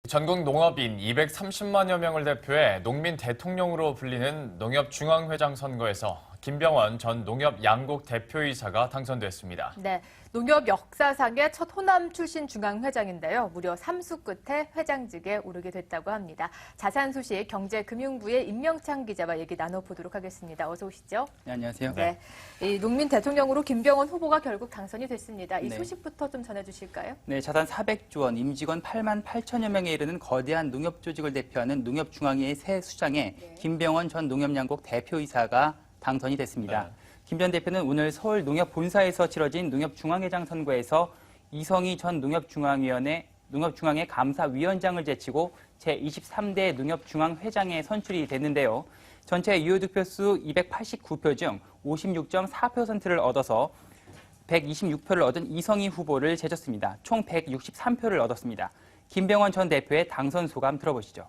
전국 농업인 230만여 명을 대표해 농민 대통령으로 불리는 농협중앙회장 선거에서 김병원 전 농협 양국 대표이사가 당선됐습니다. 네, 농협 역사상의 첫 호남 출신 중앙회장인데요. 무려 3수 끝에 회장직에 오르게 됐다고 합니다. 자세한 소식 경제금융부의 임명창 기자와 얘기 나눠보도록 하겠습니다. 어서 오시죠. 네, 안녕하세요. 네, 이 농민 대통령으로 김병원 후보가 결국 당선이 됐습니다. 이 네. 소식부터 좀 전해주실까요? 네, 자산 400조 원, 임직원 8만 8천여 명에 이르는 거대한 농협 조직을 대표하는 농협중앙회의 새 수장에 김병원 전 농협양국 대표이사가 당선이 됐습니다. 네. 김 전 대표는 오늘 서울 농협 본사에서 치러진 농협중앙회장 선거에서 이성희 전 농협중앙회 감사위원장을 제치고 제23대 농협중앙회장에 선출이 됐는데요. 전체 유효 득표수 289표 중 56.4%를 얻어서 126표를 얻은 이성희 후보를 제쳤습니다. 총 163표를 얻었습니다. 김병원 전 대표의 당선 소감 들어보시죠.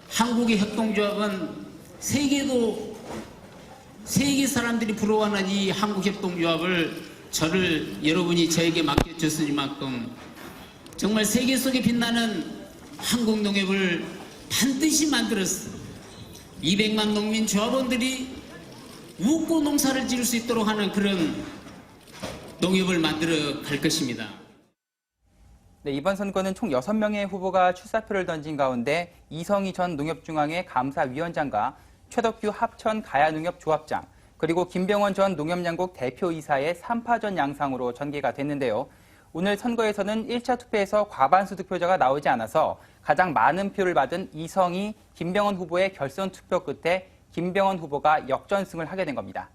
한국의 협동조합은 세계 사람들이 부러워하는 이 한국협동조합을 여러분이 저에게 맡겨줬으니만큼 정말 세계 속에 빛나는 한국농협을 반드시 만들었어. 200만 농민 조합원들이 웃고 농사를 지을 수 있도록 하는 그런 농협을 만들어 갈 것입니다. 네, 이번 선거는 총 6명의 후보가 출사표를 던진 가운데 이성희 전 농협중앙회 감사위원장과 최덕규 합천 가야농협조합장, 그리고 김병원 전 농협양국 대표이사의 3파전 양상으로 전개가 됐는데요. 오늘 선거에서는 1차 투표에서 과반수 득표자가 나오지 않아서 가장 많은 표를 받은 이성희, 김병원 후보의 결선 투표 끝에 김병원 후보가 역전승을 하게 된 겁니다.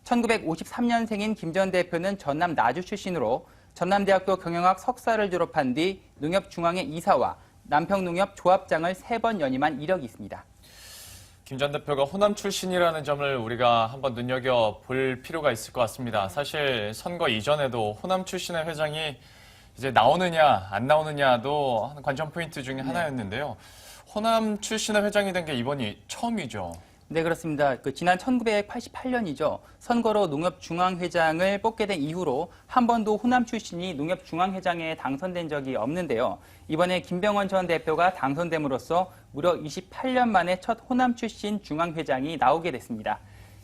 1953년생인 김 전 대표는 전남 나주 출신으로 전남대학교 경영학 석사를 졸업한 뒤 농협중앙회 이사와 남평농협 조합장을 3번 연임한 이력이 있습니다. 김 전 대표가 호남 출신이라는 점을 우리가 한번 눈여겨볼 필요가 있을 것 같습니다. 사실 선거 이전에도 호남 출신의 회장이 이제 나오느냐 안 나오느냐도 관전 포인트 중에 하나였는데요. 호남 출신의 회장이 된 게 이번이 처음이죠. 네, 그렇습니다. 지난 1988년이죠. 선거로 농협중앙회장을 뽑게 된 이후로 한 번도 호남 출신이 농협중앙회장에 당선된 적이 없는데요. 이번에 김병원 전 대표가 당선됨으로써 무려 28년 만에 첫 호남 출신 중앙회장이 나오게 됐습니다.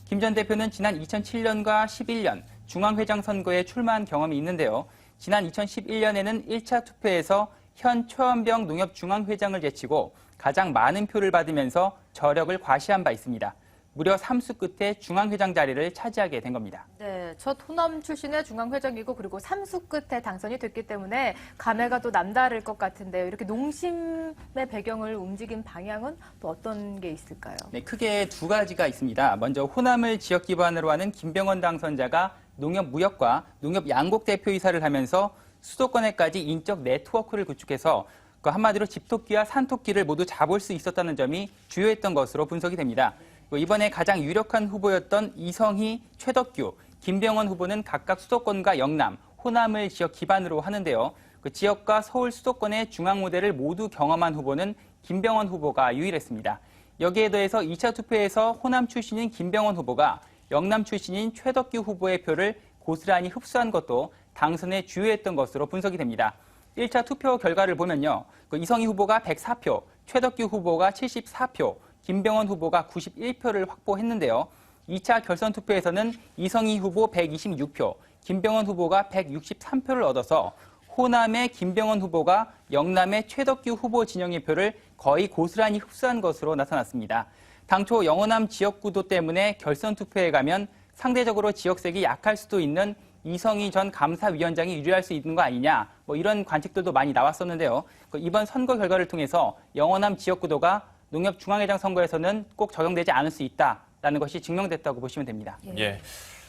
김 전 대표는 지난 2007년과 11년 중앙회장 선거에 출마한 경험이 있는데요. 지난 2011년에는 1차 투표에서 현 최원병 농협중앙회장을 제치고 가장 많은 표를 받으면서 저력을 과시한 바 있습니다. 무려 3수 끝에 중앙회장 자리를 차지하게 된 겁니다. 네, 첫 호남 출신의 중앙회장이고 그리고 3수 끝에 당선이 됐기 때문에 감회가 또 남다를 것 같은데요. 이렇게 농심의 배경을 움직인 방향은 또 어떤 게 있을까요? 네, 크게 두 가지가 있습니다. 먼저 호남을 지역 기반으로 하는 김병원 당선자가 농협무역과 농협양국 대표이사를 하면서 수도권에까지 인적 네트워크를 구축해서 한마디로 집토끼와 산토끼를 모두 잡을 수 있었다는 점이 주요했던 것으로 분석이 됩니다. 이번에 가장 유력한 후보였던 이성희, 최덕규, 김병원 후보는 각각 수도권과 영남, 호남을 지역 기반으로 하는데요. 지역과 서울 수도권의 중앙 모델을 모두 경험한 후보는 김병원 후보가 유일했습니다. 여기에 더해서 2차 투표에서 호남 출신인 김병원 후보가 영남 출신인 최덕규 후보의 표를 고스란히 흡수한 것도 당선에 주요했던 것으로 분석이 됩니다. 1차 투표 결과를 보면요. 이성희 후보가 104표, 최덕규 후보가 74표, 김병원 후보가 91표를 확보했는데요. 2차 결선 투표에서는 이성희 후보 126표, 김병원 후보가 163표를 얻어서 호남의 김병원 후보가 영남의 최덕규 후보 진영의 표를 거의 고스란히 흡수한 것으로 나타났습니다. 당초 영호남 지역구도 때문에 결선 투표에 가면 상대적으로 지역색이 약할 수도 있는 이성희 전 감사위원장이 유리할 수 있는 거 아니냐, 이런 관측들도 많이 나왔었는데요. 이번 선거 결과를 통해서 영호남 지역구도가 농협중앙회장 선거에서는 꼭 적용되지 않을 수 있다라는 것이 증명됐다고 보시면 됩니다. 예.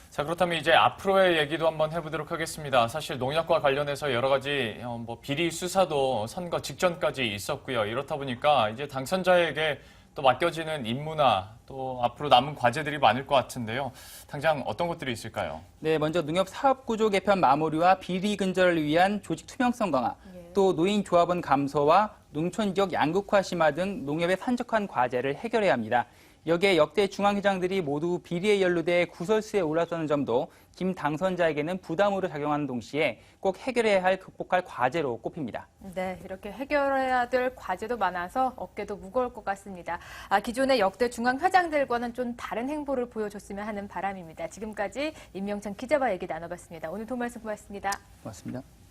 자, 그렇다면 이제 앞으로의 얘기도 한번 해보도록 하겠습니다. 사실 농약과 관련해서 여러 가지 비리 수사도 선거 직전까지 있었고요. 이렇다 보니까 이제 당선자에게 또 맡겨지는 임무나 또 앞으로 남은 과제들이 많을 것 같은데요. 당장 어떤 것들이 있을까요? 네, 먼저 농협 사업구조 개편 마무리와 비리 근절을 위한 조직 투명성 강화, 또 노인 조합원 감소와 농촌 지역 양극화 심화 등 농협의 산적한 과제를 해결해야 합니다. 여기에 역대 중앙회장들이 모두 비리에 연루돼 구설수에 올랐다는 점도 김 당선자에게는 부담으로 작용하는 동시에 꼭 해결해야 할 극복할 과제로 꼽힙니다. 네, 이렇게 해결해야 될 과제도 많아서 어깨도 무거울 것 같습니다. 기존의 역대 중앙회장들과는 좀 다른 행보를 보여줬으면 하는 바람입니다. 지금까지 임명찬 기자와 얘기 나눠봤습니다. 오늘 도움 말씀 고맙습니다. 고맙습니다.